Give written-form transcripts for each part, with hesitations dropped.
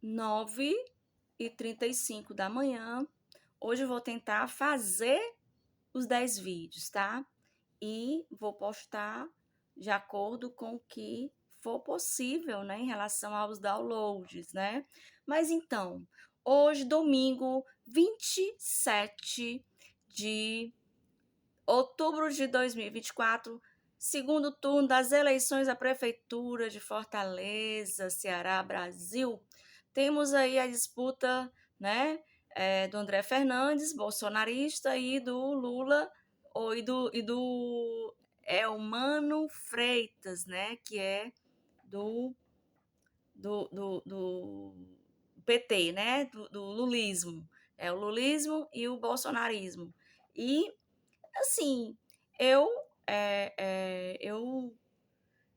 9h35 da manhã. Hoje eu vou tentar fazer os 10 vídeos, tá? E vou postar de acordo com o que for possível, né, em relação aos downloads, né? Mas então, hoje, domingo, 27 de outubro de 2024, segundo turno das eleições à Prefeitura de Fortaleza, Ceará, Brasil. Temos aí a disputa, né, do André Fernandes, bolsonarista, e do Lula, e do Elmano Freitas, né, que é do PT, né, do lulismo. É o lulismo e o bolsonarismo. E assim, eu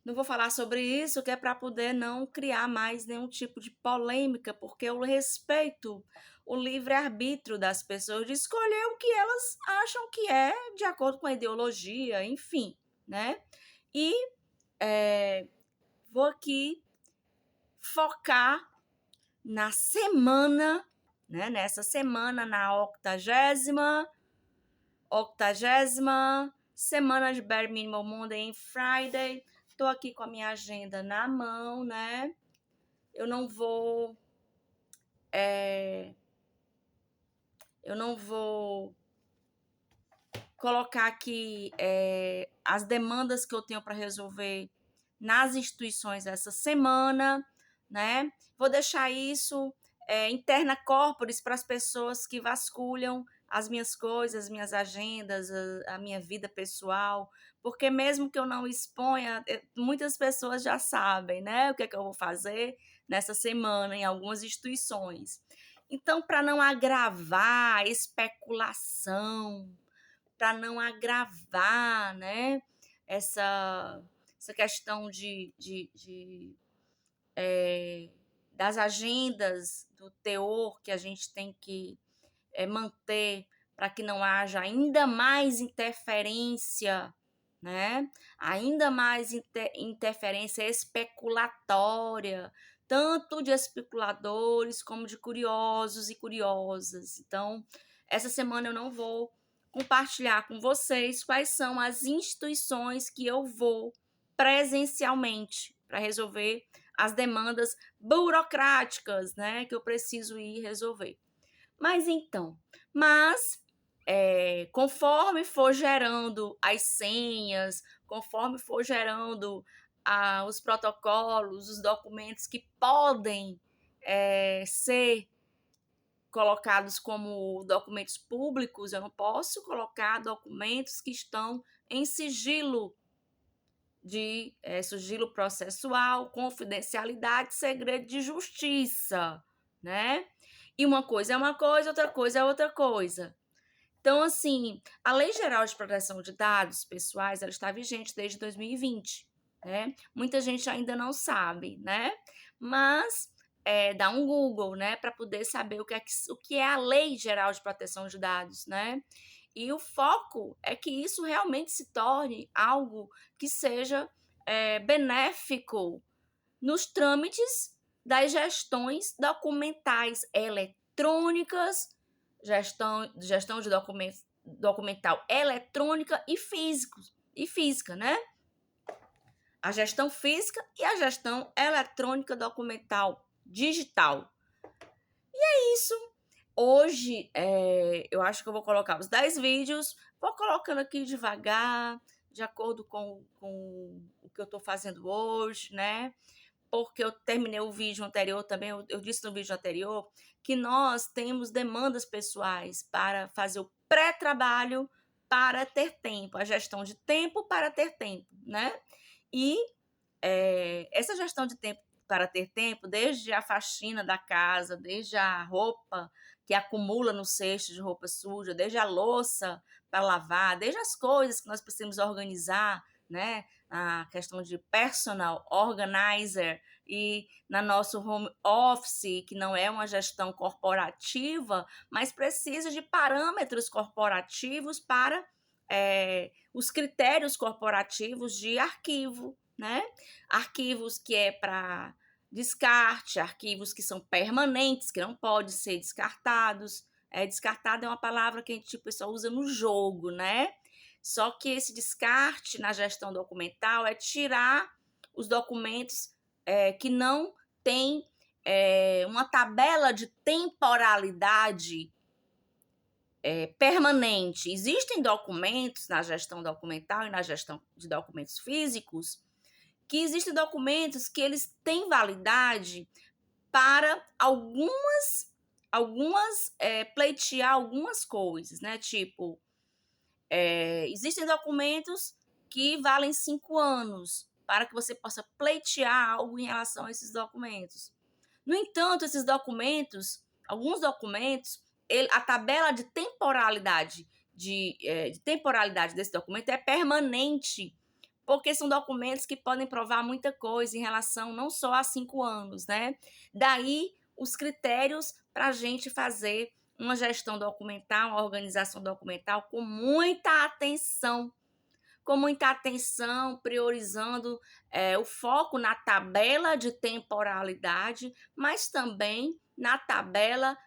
não vou falar sobre isso, que é para poder não criar mais nenhum tipo de polêmica, porque eu respeito o livre-arbítrio das pessoas de escolher o que elas acham que é de acordo com a ideologia, enfim, né? E vou aqui focar na semana, né? Nessa semana, na 80ª semana de Bare Minimum Monday and Friday. Tô aqui com a minha agenda na mão, né? Eu não vou colocar aqui as demandas que eu tenho para resolver nas instituições essa semana, né? Vou deixar isso interna corporis para as pessoas que vasculham as minhas coisas, as minhas agendas, a minha vida pessoal, porque mesmo que eu não exponha, muitas pessoas já sabem, né? O que é que eu vou fazer nessa semana em algumas instituições. Então, para não agravar a especulação, para não agravar, né, essa questão das agendas, do teor que a gente tem que manter para que não haja ainda mais interferência, né? Ainda mais interferência especulatória, tanto de especuladores como de curiosos e curiosas. Então, essa semana eu não vou compartilhar com vocês quais são as instituições que eu vou presencialmente para resolver as demandas burocráticas, né, que eu preciso ir resolver. Mas conforme for gerando as senhas, conforme for gerando os protocolos, os documentos que podem ser colocados como documentos públicos, eu não posso colocar documentos que estão em sigilo sigilo processual, confidencialidade, segredo de justiça, né? E uma coisa é uma coisa, outra coisa é outra coisa. Então, assim, a Lei Geral de Proteção de Dados Pessoais, ela está vigente desde 2020, né? Muita gente ainda não sabe, né? Mas dá um Google, né, para poder saber o que é a Lei Geral de Proteção de Dados, né? E o foco é que isso realmente se torne algo que seja benéfico nos trâmites das gestões documentais eletrônicas, gestão de documental eletrônica e física, né? A gestão física e a gestão eletrônica documental digital. E é isso. Hoje, eu acho que eu vou colocar os 10 vídeos, vou colocando aqui devagar, de acordo com o que eu estou fazendo hoje, né? Porque eu terminei o vídeo anterior também, eu disse no vídeo anterior que nós temos demandas pessoais para fazer o pré-trabalho para ter tempo, a gestão de tempo para ter tempo, né? E essa gestão de tempo para ter tempo, desde a faxina da casa, desde a roupa que acumula no cesto de roupa suja, desde a louça para lavar, desde as coisas que nós precisamos organizar, né? A questão de personal organizer e na nosso home office, que não é uma gestão corporativa, mas precisa de parâmetros corporativos para os critérios corporativos de arquivo, né? Arquivos que é para descarte, arquivos que são permanentes, que não podem ser descartados. Descartado é uma palavra que a gente, tipo, só usa no jogo, né? Só que esse descarte na gestão documental é tirar os documentos que não têm uma tabela de temporalidade permanente. Existem documentos na gestão documental e na gestão de documentos físicos que existem documentos que eles têm validade para pleitear algumas coisas, né? Tipo, existem documentos que valem 5 anos para que você possa pleitear algo em relação a esses documentos. No entanto, alguns documentos, a tabela de temporalidade desse documento é permanente, porque são documentos que podem provar muita coisa em relação não só a 5 anos, né? Daí os critérios para a gente fazer uma gestão documental, uma organização documental com muita atenção, priorizando o foco na tabela de temporalidade, mas também na tabela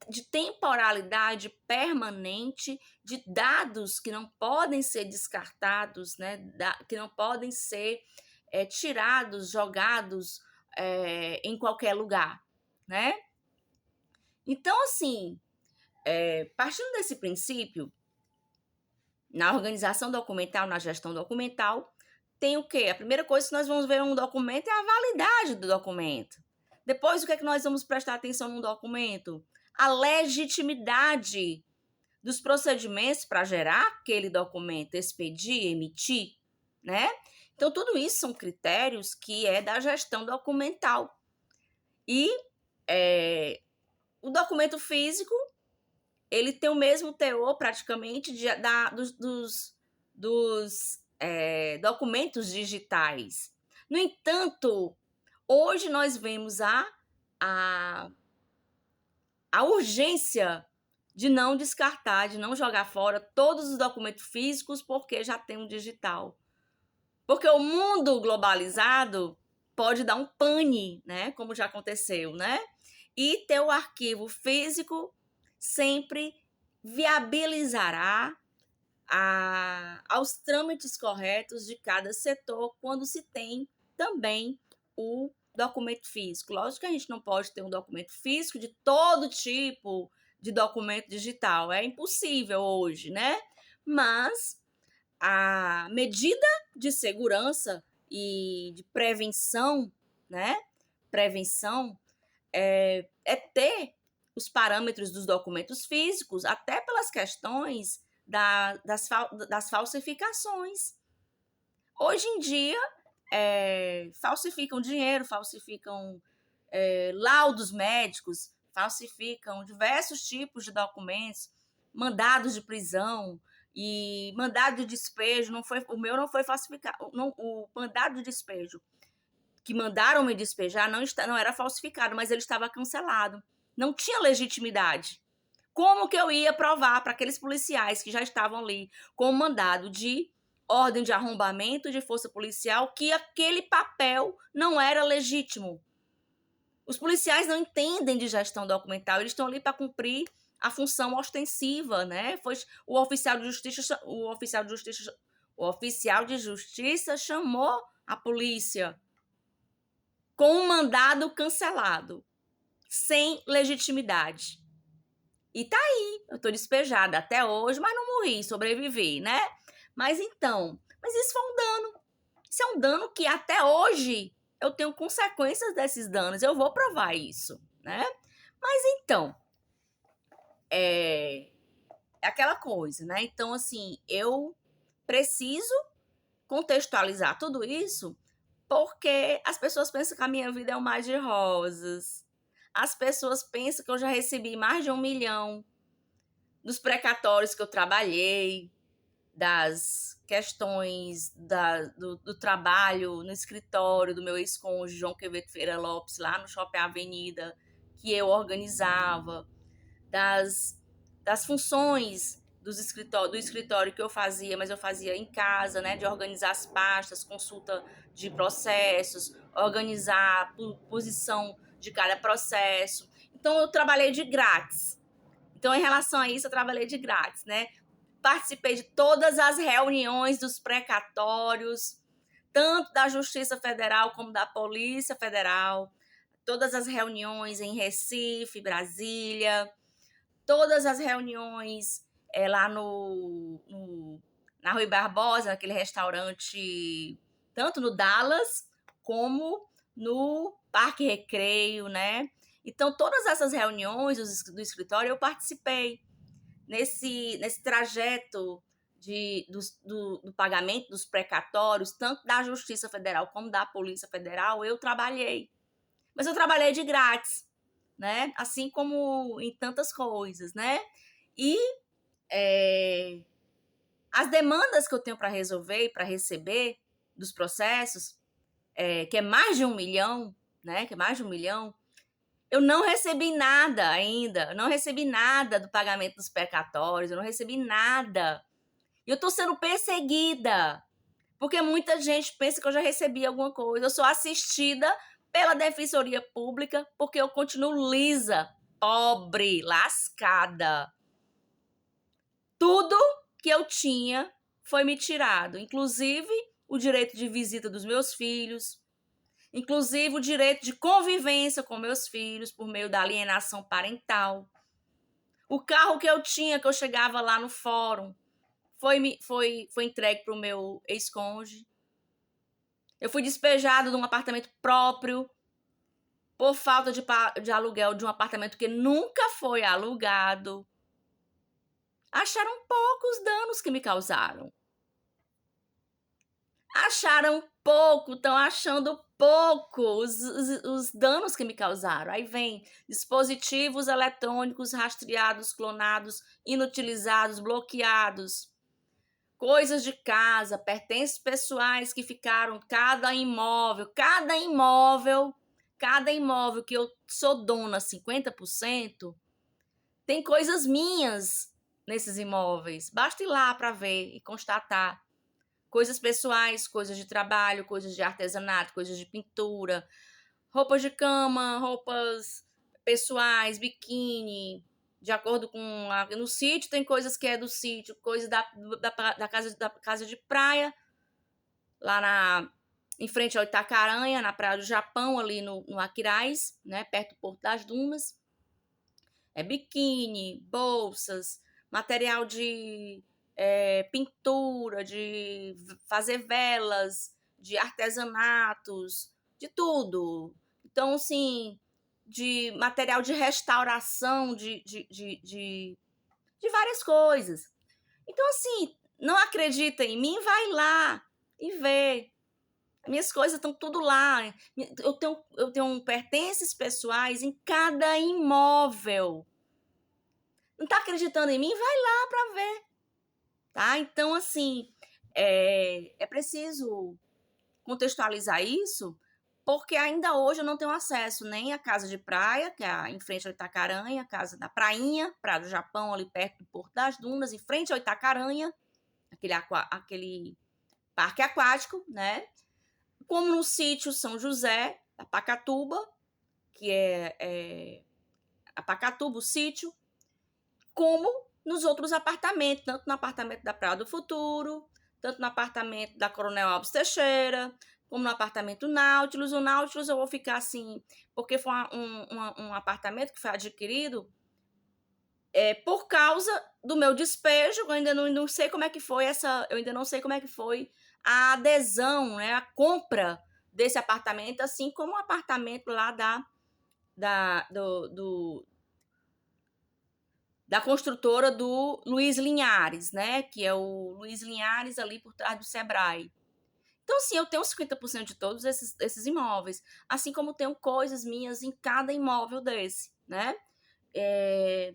de temporalidade permanente de dados que não podem ser descartados, né? Que não podem ser tirados, jogados em qualquer lugar, né? Então, assim, partindo desse princípio, na organização documental, na gestão documental, tem o quê? A primeira coisa que nós vamos ver em um documento é a validade do documento. Depois, o que é que nós vamos prestar atenção num documento? A legitimidade dos procedimentos para gerar aquele documento, expedir, emitir, né? Então, tudo isso são critérios que é da gestão documental. E o documento físico, ele tem o mesmo teor, praticamente, dos documentos digitais. No entanto, hoje nós vemos a urgência de não descartar, de não jogar fora todos os documentos físicos, porque já tem um digital. Porque o mundo globalizado pode dar um pane, né? Como já aconteceu, né? E ter o arquivo físico sempre viabilizará aos trâmites corretos de cada setor quando se tem também o documento físico. Lógico que a gente não pode ter um documento físico de todo tipo de documento digital, é impossível hoje, né? Mas a medida de segurança e de prevenção, né? Prevenção é ter os parâmetros dos documentos físicos, até pelas questões das falsificações. Hoje em dia, falsificam dinheiro, falsificam laudos médicos, falsificam diversos tipos de documentos, mandados de prisão e mandado de despejo. O meu não foi falsificado. O mandado de despejo que mandaram me despejar não era falsificado, mas ele estava cancelado. Não tinha legitimidade. Como que eu ia provar para aqueles policiais que já estavam ali com o mandado de ordem de arrombamento de força policial que aquele papel não era legítimo? Os policiais não entendem de gestão documental, eles estão ali para cumprir a função ostensiva, né? O oficial de justiça chamou a polícia com um mandado cancelado, sem legitimidade. E tá aí, eu tô despejada até hoje, mas não morri, sobrevivi, né? Mas isso foi um dano. Isso é um dano que até hoje eu tenho consequências desses danos, eu vou provar isso, né? Mas então, é aquela coisa, né? Então, assim, eu preciso contextualizar tudo isso porque as pessoas pensam que a minha vida é um mar de rosas. As pessoas pensam que eu já recebi mais de 1 milhão dos precatórios que eu trabalhei, das questões do trabalho no escritório do meu ex-cônjuge, João Quevedo Feira Lopes, lá no Shopping Avenida, que eu organizava, das funções do escritório que eu fazia, mas eu fazia em casa, né? De organizar as pastas, consulta de processos, organizar posição de cada processo. Então, eu trabalhei de grátis. Então, em relação a isso, eu trabalhei de grátis, né? Participei de todas as reuniões dos precatórios, tanto da Justiça Federal como da Polícia Federal, todas as reuniões em Recife, Brasília, todas as reuniões lá na Rui Barbosa, naquele restaurante, tanto no Dallas como no Parque Recreio, né? Então, todas essas reuniões do escritório eu participei nesse trajeto do pagamento dos precatórios, tanto da Justiça Federal como da Polícia Federal, eu trabalhei. Mas eu trabalhei de grátis, né? Assim como em tantas coisas, né? E as demandas que eu tenho para resolver e para receber dos processos, que é mais de 1 milhão, né? Que é mais de 1 milhão, eu não recebi nada ainda. Eu não recebi nada do pagamento dos precatórios, eu não recebi nada. E eu estou sendo perseguida, porque muita gente pensa que eu já recebi alguma coisa. Eu sou assistida pela Defensoria Pública, porque eu continuo lisa, pobre, lascada. Tudo que eu tinha foi me tirado, inclusive o direito de visita dos meus filhos, inclusive o direito de convivência com meus filhos por meio da alienação parental. O carro que eu tinha, que eu chegava lá no fórum, foi entregue para o meu ex-cônjuge. Eu fui despejada de um apartamento próprio por falta de aluguel de um apartamento que nunca foi alugado. Acharam poucos danos que me causaram. Acharam pouco, estão achando pouco os danos que me causaram. Aí vem dispositivos eletrônicos rastreados, clonados, inutilizados, bloqueados. Coisas de casa, pertences pessoais que ficaram, cada imóvel que eu sou dona 50%, tem coisas minhas nesses imóveis. Basta ir lá para ver e constatar. Coisas pessoais, coisas de trabalho, coisas de artesanato, coisas de pintura, roupas de cama, roupas pessoais, biquíni, de acordo com no sítio tem coisas que é do sítio, coisa da casa de praia, lá em frente ao Itacaranha, na Praia do Japão, ali no Aquiraz, né, perto do Porto das Dunas. É biquíni, bolsas, material de pintura, de fazer velas, de artesanatos, de tudo. Então, assim, de material de restauração de várias coisas. Então, assim, não acredita em mim? Vai lá e vê. Minhas coisas estão tudo lá. Eu tenho pertences pessoais em cada imóvel. Não está acreditando em mim? Vai lá para ver. Tá? Então, assim, é preciso contextualizar isso, porque ainda hoje eu não tenho acesso nem à casa de praia, que é em frente ao Itacaranha, a casa da Prainha, Praia do Japão, ali perto do Porto das Dunas, em frente ao Itacaranha, aquele parque aquático, né? Como no sítio São José, da Pacatuba, que é a Pacatuba, o sítio, como nos outros apartamentos, tanto no apartamento da Praia do Futuro, tanto no apartamento da Coronel Alves Teixeira, como no apartamento Nautilus. O Nautilus eu vou ficar assim, porque foi um apartamento que foi adquirido por causa do meu despejo. Eu ainda não sei como é que foi a adesão, né, a compra desse apartamento, assim como o apartamento lá da construtora do Luiz Linhares, né? Que é o Luiz Linhares ali por trás do Sebrae. Então, sim, eu tenho 50% de todos esses imóveis, assim como tenho coisas minhas em cada imóvel desse, né? É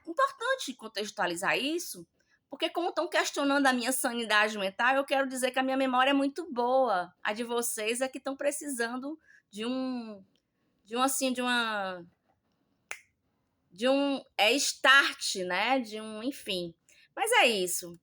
importante contextualizar isso, porque como estão questionando a minha sanidade mental, eu quero dizer que a minha memória é muito boa. A de vocês é que estão precisando de um start, né? Enfim. Mas é isso.